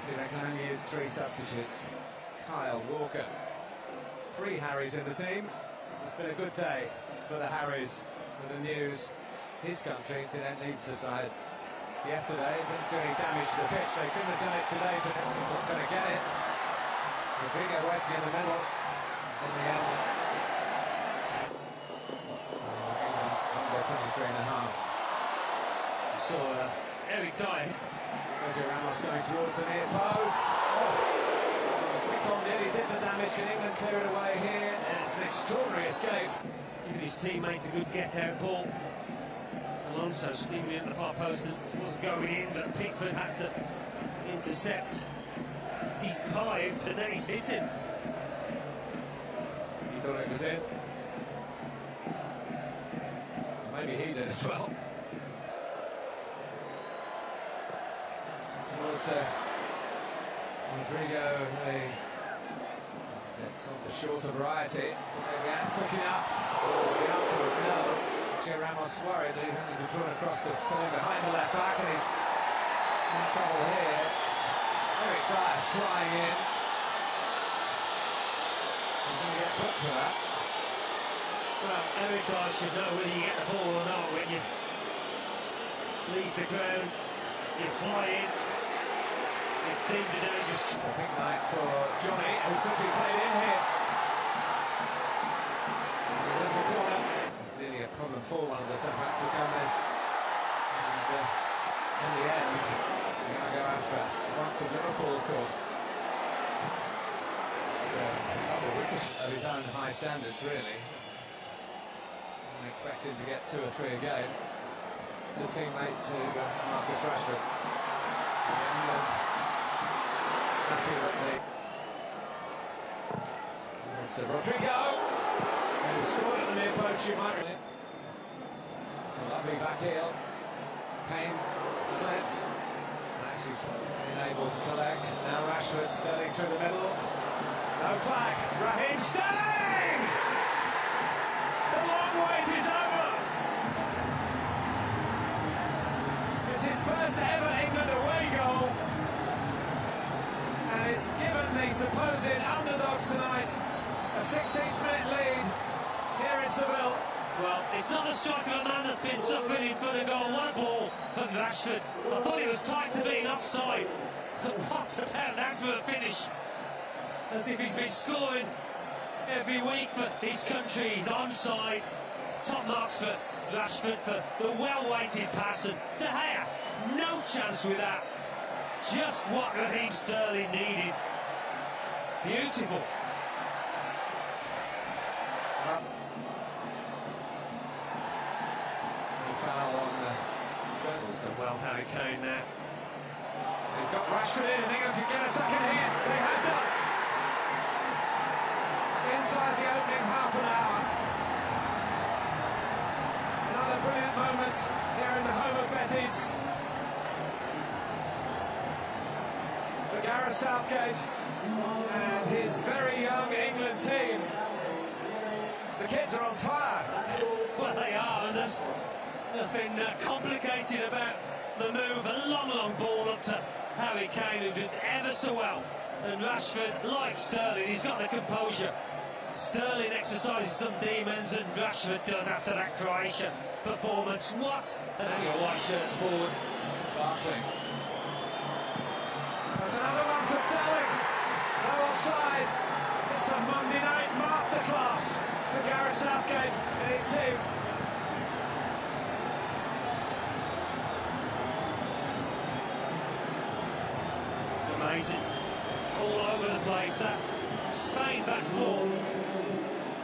See, they can only use 3 substitutes. Kyle Walker. 3 Harrys in the team. It's been a good day for the Harrys with the news. His country, incidentally, exercised yesterday. It didn't do any damage to the pitch. They couldn't have done it today, so they're not going to get it. Rodrigo wedging in the middle in the end. So England's under 23.5. You saw Eric Dyer. Sergio Ramos going towards the near post. Flick-on nearly did the damage. Can England clear it away here? And it's an extraordinary escape. Giving his teammates a good get-out ball. Alonso steaming in the far post and was going in, but Pickford had to intercept. He's dived and then he's hit him. He thought it was in. Maybe he did as well. Towards Rodrigo, that's on the shorter variety. Again, quick enough. Oh, the answer was no. Sergio Ramos worried that he had to draw across the pulling behind the left back, and he's in trouble here. Eric Dyer flying in. He's going to get put for that. Well, Eric Dyer should know whether you get the ball or not when you leave the ground, you fly in. It's deemed a dangerous. A big night for Johnny, who could be played in here. He wins a corner. It's nearly a problem for one of the centre-backs for Gomez. And in the end, Iago Aspas, once of Liverpool, of course. A couple of wickets of his own high standards, really. I expect him to get 2 or 3 a game. It's a teammate to Marcus Rashford. Happy that they... It's Rodrigo, who scored at the near post. You might... It's a lovely back heel. Kane slipped, and actually unable to collect. Now Rashford, Sterling through the middle. No flag. Raheem Sterling! The long wait is over. It's his first ever England away goal. And it's given the supposed underdogs tonight a 16th-minute lead here in Seville. Well, it's not the strike of a man that's been suffering in front of goal. What a ball from Rashford. I thought it was tight to being offside. But what about that for a finish? As if he's been scoring every week for his country. He's onside. Top marks for Rashford for the well-weighted pass. And De Gea, no chance with that. Just what Raheem Sterling needed. Beautiful. Foul on Sterling. Done well, Harry Kane now. He's got Rashford in, and England can get a second here. They have done. Inside the opening half an hour. Another brilliant moment here in the home of Betis. For Gareth Southgate and his very young England team. The kids are on fire. Well, they are, and there's nothing complicated about the move. A long ball up to Harry Kane, who does ever so well. And Rashford, like Sterling, he's got the composure. Sterling exercises some demons, and Rashford does after that Croatia performance. What? And your white shirts forward. Barkley. There's another one for Sterling. No offside. It's a Monday night masterclass for Gareth Southgate and his team. Amazing. All over the place. That Spain back four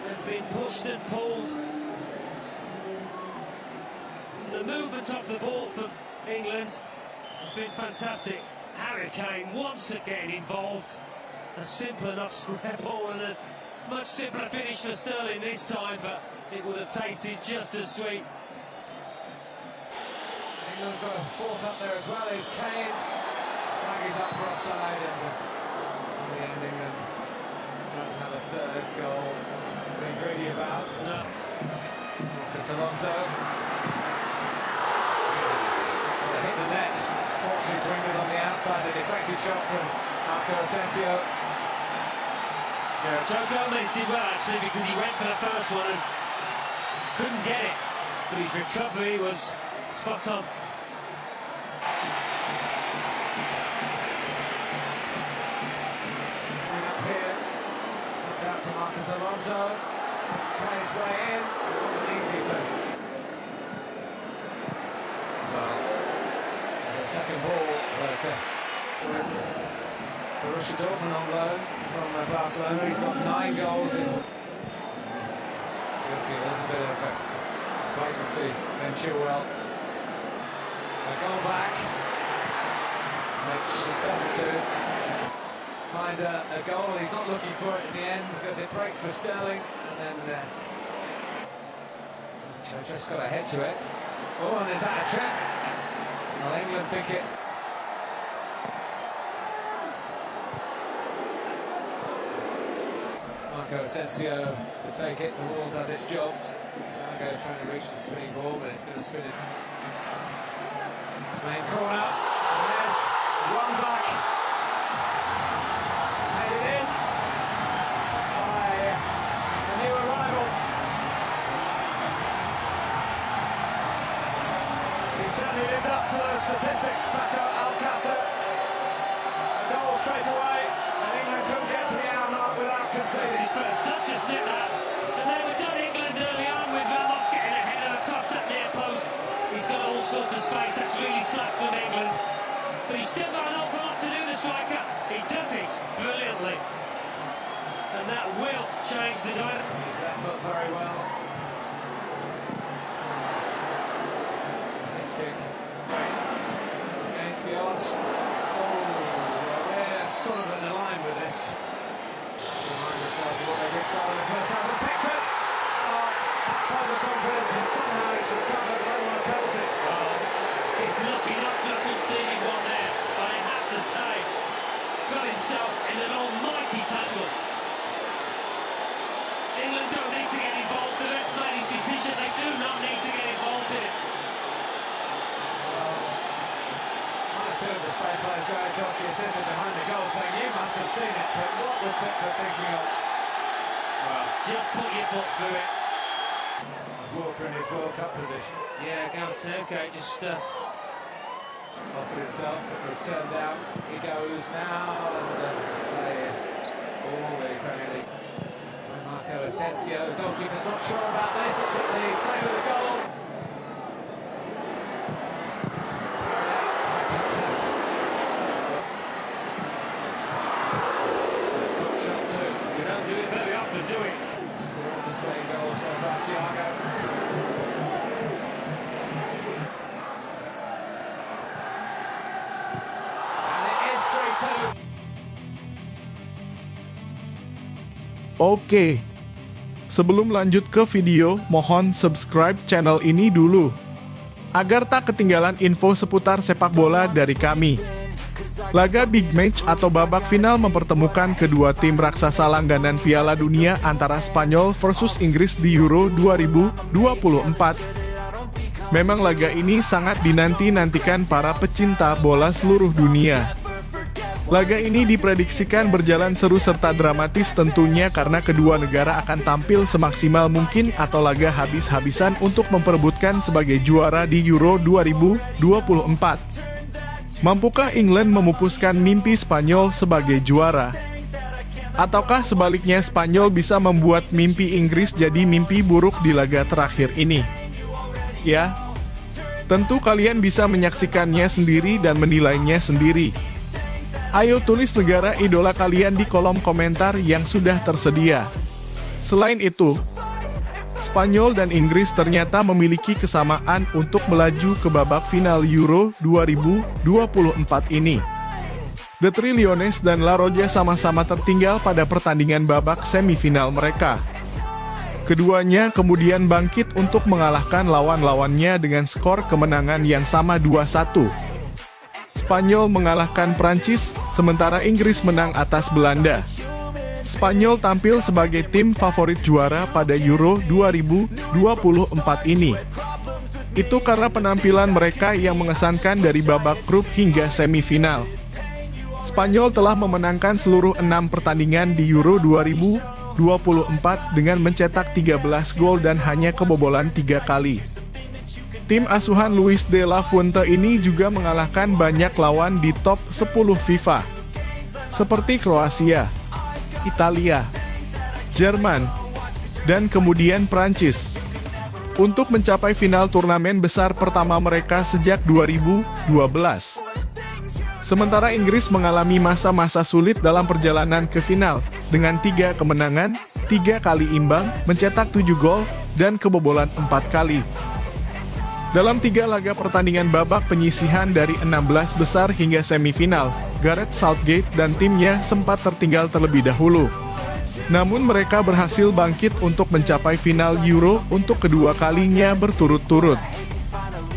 has been pushed and pulled. The movement off the ball from England has been fantastic. Harry Kane once again involved. A simple enough square ball and a much simpler finish for Sterling this time, but it would have tasted just as sweet. England got a fourth up there as well. Is Kane. Flag is up for offside, and in the end England don't have a third goal to be greedy about. No. Marcus Alonso. They hit the net. Fortunately for England on the outside, a deflected shot from Marco Asensio. Yeah, Joe Gomez did well actually because he went for the first one and couldn't get it, but his recovery was spot on. Out to Marcos Alonso, plays way in, it wasn't easy for him. Well, there's a second ball, but with Borussia Dortmund on loan from Barcelona, he's got 9 goals in. Guilty a little bit of complacency, Ben Chilwell. A goal back, which he doesn't do. Find a goal, he's not looking for it in the end because it breaks for Sterling, and then just got to head to it. Oh, and is that a trip? Well, England think it. Marco Asensio to take it, the wall does its job. Thiago trying to reach the spinning ball, but it's going to spin it. Spain corner, and there's one back. Certainly lived up to those statistics, Paco Alcácer. A goal straight away, and England couldn't get to the hour mark without conceding. His first touch, isn't it, that? And they were done England early on with Ramos getting a header across that near post. He's got all sorts of space, that's really slack from England. But he's still got an awful lot to do, the striker. He does it brilliantly. And that will change the dynamic. He's left foot very well. Against the odds. Oh, they're sort of in line with this. Remind themselves of what they did well in the first half. And Pickford, that's overconfidence, and somehow he's recovered. They want a penalty. He's lucky not to have conceded one there, but I have to say, got himself in an almighty tangle. England don't need to get involved. The ref's made his decision. They do not need to get involved in it. Two of the Spain players going across the assistant behind the goal saying you must have seen it, but what was Pickford thinking of? Well, just put your foot through it. Walker in his World Cup position. Yeah, Gareth Southgate just offered himself, but was turned down. He goes now, and all the Premier League. Marco Asensio, the goalkeeper's not sure about this. It's at the frame of the goal. Thiago. And it is 3-2. Oke. Sebelum lanjut ke video, mohon subscribe channel ini dulu agar tak ketinggalan info seputar sepak bola dari kami. Laga Big Match atau babak final mempertemukan kedua tim raksasa langganan Piala Dunia antara Spanyol versus Inggris di Euro 2024. Memang laga ini sangat dinanti-nantikan para pecinta bola seluruh dunia. Laga ini diprediksikan berjalan seru serta dramatis tentunya karena kedua negara akan tampil semaksimal mungkin atau laga habis-habisan untuk memperebutkan sebagai juara di Euro 2024. Mampukah England memupuskan mimpi Spanyol sebagai juara? Ataukah sebaliknya Spanyol bisa membuat mimpi Inggris jadi mimpi buruk di laga terakhir ini? Ya, tentu kalian bisa menyaksikannya sendiri dan menilainya sendiri. Ayo tulis negara idola kalian di kolom komentar yang sudah tersedia. Selain itu, Spanyol dan Inggris ternyata memiliki kesamaan untuk melaju ke babak final Euro 2024 ini. The Three Lions dan La Roja sama-sama tertinggal pada pertandingan babak semifinal mereka. Keduanya kemudian bangkit untuk mengalahkan lawan-lawannya dengan skor kemenangan yang sama 2-1. Spanyol mengalahkan Prancis, sementara Inggris menang atas Belanda. Spanyol tampil sebagai tim favorit juara pada Euro 2024 ini. Itu karena penampilan mereka yang mengesankan dari babak grup hingga semifinal. Spanyol telah memenangkan seluruh 6 pertandingan di Euro 2024 dengan mencetak 13 gol dan hanya kebobolan 3 kali. Tim asuhan Luis de la Fuente ini juga mengalahkan banyak lawan di top 10 FIFA, seperti Kroasia, Italia, Jerman, dan kemudian Prancis, untuk mencapai final turnamen besar pertama mereka sejak 2012. Sementara Inggris mengalami masa-masa sulit dalam perjalanan ke final, dengan 3 kemenangan, 3 kali imbang, mencetak 7 gol, dan kebobolan 4 kali. Dalam 3 laga pertandingan babak penyisihan dari 16 besar hingga semifinal, Gareth Southgate dan timnya sempat tertinggal terlebih dahulu. Namun mereka berhasil bangkit untuk mencapai final Euro untuk kedua kalinya berturut-turut.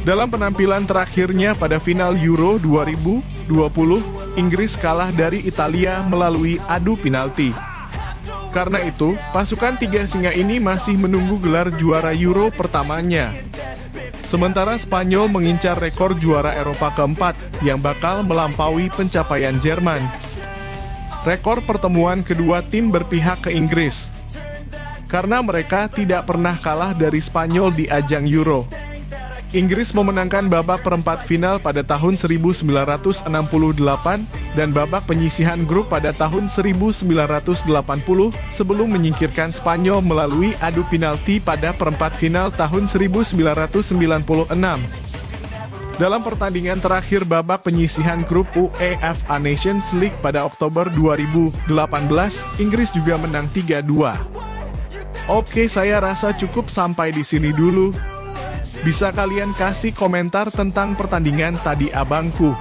Dalam penampilan terakhirnya pada final Euro 2020, Inggris kalah dari Italia melalui adu penalti. Karena itu, pasukan 3 singa ini masih menunggu gelar juara Euro pertamanya. Sementara Spanyol mengincar rekor juara Eropa keempat yang bakal melampaui pencapaian Jerman. Rekor pertemuan kedua tim berpihak ke Inggris, karena mereka tidak pernah kalah dari Spanyol di ajang Euro. Inggris memenangkan babak perempat final pada tahun 1968 dan babak penyisihan grup pada tahun 1980 sebelum menyingkirkan Spanyol melalui adu penalti pada perempat final tahun 1996. Dalam pertandingan terakhir babak penyisihan grup UEFA Nations League pada Oktober 2018, Inggris juga menang 3-2. Oke, saya rasa cukup sampai di sini dulu. Bisa kalian kasih komentar tentang pertandingan tadi abangku.